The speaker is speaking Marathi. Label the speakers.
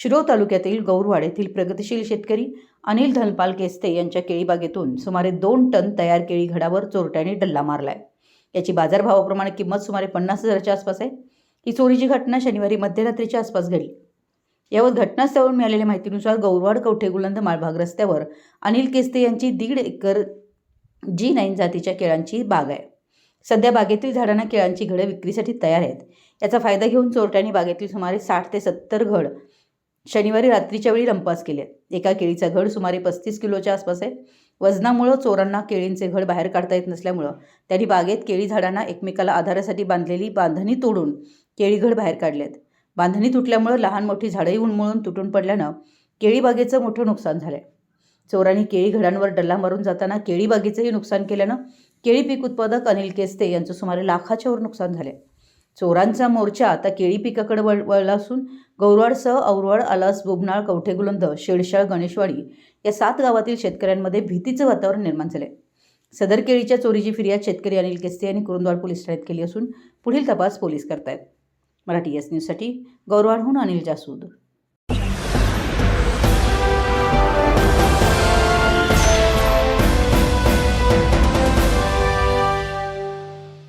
Speaker 1: शिरोळ तालुक्यातील गौरवाड येथील प्रगतिशील शेतकरी अनिल धनपाल केस्ते यांच्या केळीबागेतून सुमारे 2 टन तयार केळी घडावर चोरट्यांनी डल्ला मारलाय। याची बाजारभावाप्रमाणे किंमत सुमारे 50,000च्या आसपास आहे। ही चोरीची घटना शनिवारी मध्यरात्रीच्या आसपास घडली। यावर घटनास्थळावरून मिळालेल्या माहितीनुसार गौरवाड कवठेगुलंद माळभाग रस्त्यावर अनिल केस्ते यांची 1.5 एकर G9 जातीच्या केळांची बाग आहे। सध्या बागेतील झाडांना केळांची घडे विक्रीसाठी तयार आहेत। याचा फायदा घेऊन चोरट्यांनी बागेतील सुमारे 60 ते 70 घड शनिवारी रात्रीच्या वेळी लंपास केले। एका केळीचा घड सुमारे 35 किलोच्या आसपास आहे। वजनामुळे चोरांना केळींचे घड बाहेर काढता येत नसल्यामुळे त्यांनी बागेत केळी झाडांना एकमेकाला आधारासाठी बांधलेली बांधणी तोडून केळी घड बाहेर काढलेत। बांधणी तुटल्यामुळे लहान मोठी झाडे उन्मळून तुटून पडल्यानं केळी बागेचं मोठं नुकसान झालंय। चोरांनी केळी घडांवर डल्ला मारून जाताना केळी बागेचंही नुकसान केल्यानं केळी पीक उत्पादक अनिल केस्ते यांचं सुमारे लाखाच्या वर नुकसान झाले। चोरांचा मोर्चा आता केळी पिकाकडे वळला असून गौरवाडसह औरवाड, आलास, बुबनाळ, कवठेगुलंद, शेळशाळ, गणेशवाडी या 7 गावातील शेतकऱ्यांमध्ये भीतीचं वातावरण निर्माण झाले। सदर केळीच्या चोरीची फिर्याद शेतकरी अनिल केस्ते यांनी कुरुंदवाड पोलीस ठाण्यात केली असून पुढील तपास पोलीस करतायत। मराठी एस न्यूजसाठी गौरवाडहून अनिल जासूद।